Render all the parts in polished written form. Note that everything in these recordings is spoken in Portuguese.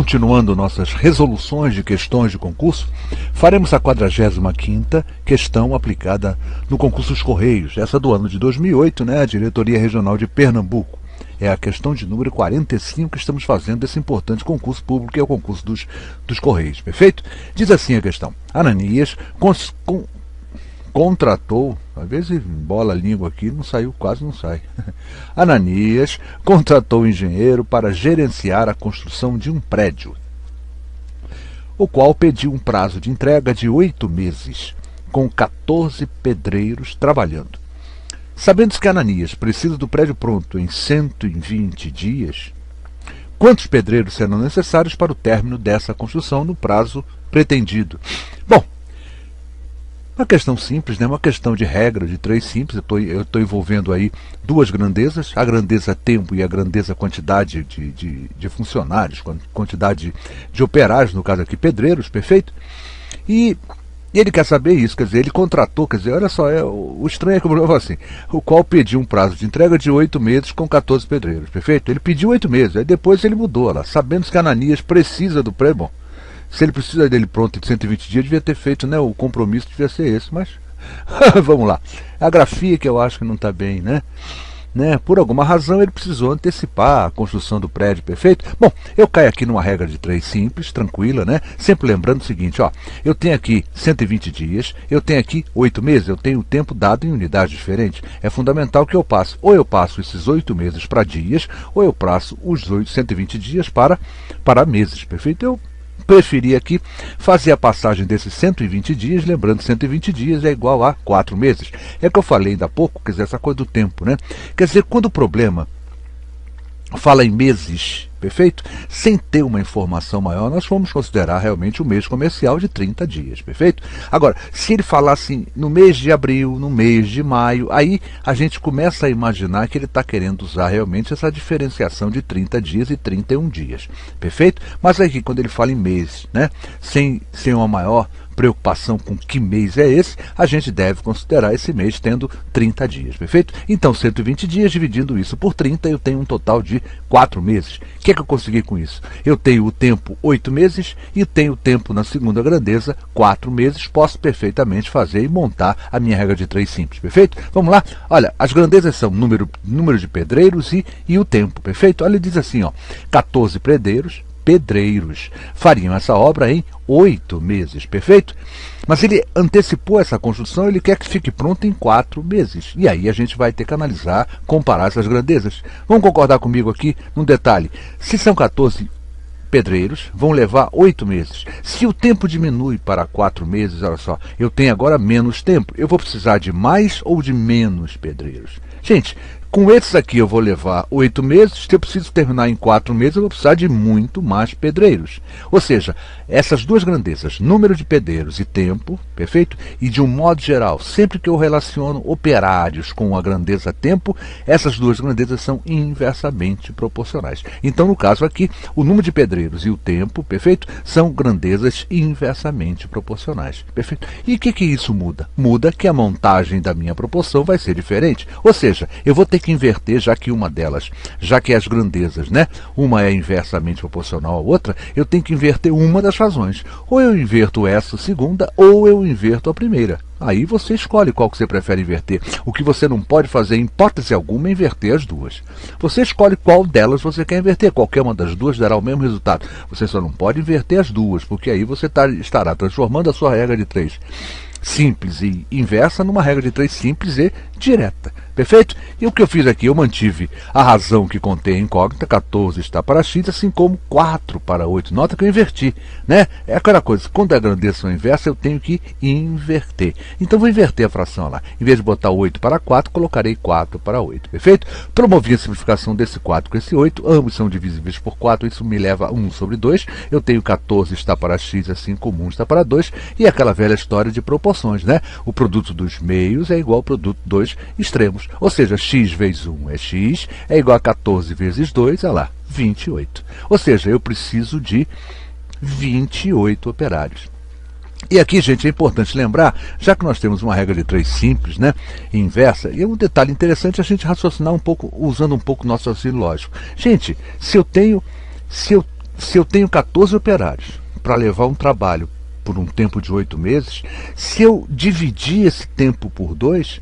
Continuando nossas resoluções de questões de concurso, faremos a 45ª questão aplicada no concurso dos Correios, essa do ano de 2008, né, a Diretoria Regional de Pernambuco. É a questão de número 45 que estamos fazendo desse importante concurso público, que é o concurso dos Correios, perfeito? Diz assim a questão: Ananias contratou, às vezes embola a língua aqui, não saiu, quase não sai. Ananias contratou um engenheiro para gerenciar a construção de um prédio, o qual pediu um prazo de entrega de 8 meses, com 14 pedreiros trabalhando. Sabendo que Ananias precisa do prédio pronto em 120 dias, quantos pedreiros serão necessários para o término dessa construção no prazo pretendido? Bom, uma questão simples, né? Uma questão de regra, de 3 simples. Eu estou envolvendo aí duas grandezas, a grandeza tempo e a grandeza quantidade de funcionários, quantidade de operários, no caso aqui pedreiros, perfeito? E ele quer saber isso, quer dizer, ele contratou, quer dizer, olha só, o estranho é que eu vou falar assim, o qual pediu um prazo de entrega de 8 meses com 14 pedreiros, perfeito? Ele pediu 8 meses, aí depois ele mudou lá, sabendo que Ananias precisa do prédio, bom, se ele precisa dele pronto em 120 dias, devia ter feito, né? O compromisso devia ser esse, mas vamos lá. A grafia que eu acho que não está bem, né? Por alguma razão ele precisou antecipar a construção do prédio, perfeito? Bom, eu caio aqui numa regra de 3 simples, tranquila, né? Sempre lembrando o seguinte, ó, eu tenho aqui 120 dias, eu tenho aqui 8 meses, eu tenho o tempo dado em unidades diferentes. É fundamental que eu passe, ou eu passo esses 8 meses para dias, ou eu passo os 120 dias para meses, perfeito? Eu preferi aqui fazer a passagem desses 120 dias, lembrando que 120 dias é igual a 4 meses. É que eu falei ainda há pouco, quer dizer, essa coisa do tempo, né? Quer dizer, quando o problema fala em meses, perfeito? Sem ter uma informação maior, nós vamos considerar realmente o mês comercial de 30 dias, perfeito? Agora, se ele falar assim, no mês de abril, no mês de maio, aí a gente começa a imaginar que ele está querendo usar realmente essa diferenciação de 30 dias e 31 dias, perfeito? Mas aqui, quando ele fala em mês, né, sem uma maior preocupação com que mês é esse, a gente deve considerar esse mês tendo 30 dias, perfeito? Então, 120 dias, dividindo isso por 30, eu tenho um total de 4 meses. O que eu consegui com isso? Eu tenho o tempo 8 meses e tenho o tempo na segunda grandeza 4 meses. Posso perfeitamente fazer e montar a minha regra de 3 simples, perfeito? Vamos lá? Olha, as grandezas são número de pedreiros e o tempo, perfeito? Olha, ele diz assim, ó, 14 pedreiros fariam essa obra em 8 meses, perfeito? Mas ele antecipou essa construção, ele quer que fique pronto em 4 meses. E aí a gente vai ter que analisar, comparar essas grandezas. Vamos concordar comigo aqui num detalhe. Se são 14 pedreiros, vão levar 8 meses. Se o tempo diminui para 4 meses, olha só, eu tenho agora menos tempo. Eu vou precisar de mais ou de menos pedreiros? Gente, com esses aqui eu vou levar 8 meses, se eu preciso terminar em 4 meses, eu vou precisar de muito mais pedreiros. Ou seja, essas duas grandezas, número de pedreiros e tempo, perfeito? E de um modo geral, sempre que eu relaciono operários com a grandeza tempo, essas duas grandezas são inversamente proporcionais. Então, no caso aqui, o número de pedreiros e o tempo, perfeito? São grandezas inversamente proporcionais, perfeito? E o que isso muda? Muda que a montagem da minha proporção vai ser diferente. Ou seja, eu vou ter que inverter, já que as grandezas, né? Uma é inversamente proporcional à outra, eu tenho que inverter uma das razões. Ou eu inverto essa segunda, ou eu inverto a primeira. Aí você escolhe qual que você prefere inverter. O que você não pode fazer, em hipótese alguma, é inverter as duas. Você escolhe qual delas você quer inverter. Qualquer uma das duas dará o mesmo resultado. Você só não pode inverter as duas, porque aí você estará transformando a sua regra de 3 simples e inversa numa regra de 3 simples e direta. Perfeito? E o que eu fiz aqui? Eu mantive a razão que contém a incógnita, 14 está para x, assim como 4 para 8. Nota que eu inverti, né? É aquela coisa, quando a grandeza é inversa, eu tenho que inverter. Então vou inverter a fração lá. Em vez de botar 8 para 4, colocarei 4 para 8. Perfeito? Promovi a simplificação desse 4 com esse 8, ambos são divisíveis por 4, isso me leva a 1 sobre 2. Eu tenho 14 está para x, assim como 1 está para 2. E aquela velha história de proporções, né? O produto dos meios é igual ao produto dos extremos. Ou seja, x vezes 1 é x, é igual a 14 vezes 2, olha lá, 28. Ou seja, eu preciso de 28 operários. E aqui, gente, é importante lembrar, já que nós temos uma regra de 3 simples, né, inversa, e é um detalhe interessante a gente raciocinar um pouco, usando um pouco o nosso raciocínio lógico. Gente, se eu se eu tenho 14 operários para levar um trabalho por um tempo de 8 meses, se eu dividir esse tempo por 2,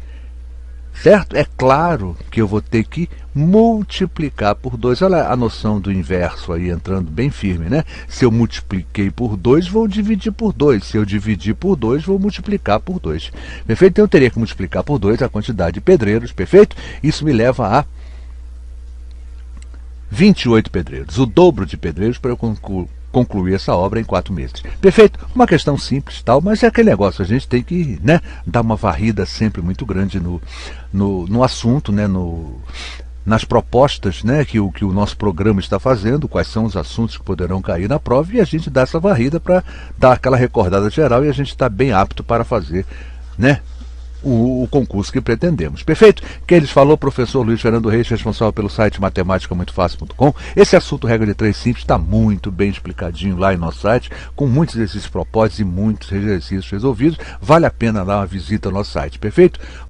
certo? É claro que eu vou ter que multiplicar por 2. Olha a noção do inverso aí entrando bem firme, né? Se eu multipliquei por 2, vou dividir por 2. Se eu dividir por 2, vou multiplicar por 2. Perfeito? Então eu teria que multiplicar por 2 a quantidade de pedreiros, perfeito? Isso me leva a 28 pedreiros, o dobro de pedreiros para eu concluir essa obra em 4 meses. Perfeito? Uma questão simples, tal, mas é aquele negócio, a gente tem que, né, dar uma varrida sempre muito grande no assunto, né, nas propostas, né, que o nosso programa está fazendo, quais são os assuntos que poderão cair na prova, e a gente dá essa varrida para dar aquela recordada geral e a gente está bem apto para fazer, né, o concurso que pretendemos. Perfeito? Quem lhes falou, professor Luiz Fernando Reis, responsável pelo site matematicamuitofácil.com. Esse assunto, regra de 3 simples, está muito bem explicadinho lá em nosso site, com muitos desses propósitos e muitos exercícios resolvidos. Vale a pena dar uma visita ao nosso site. Perfeito?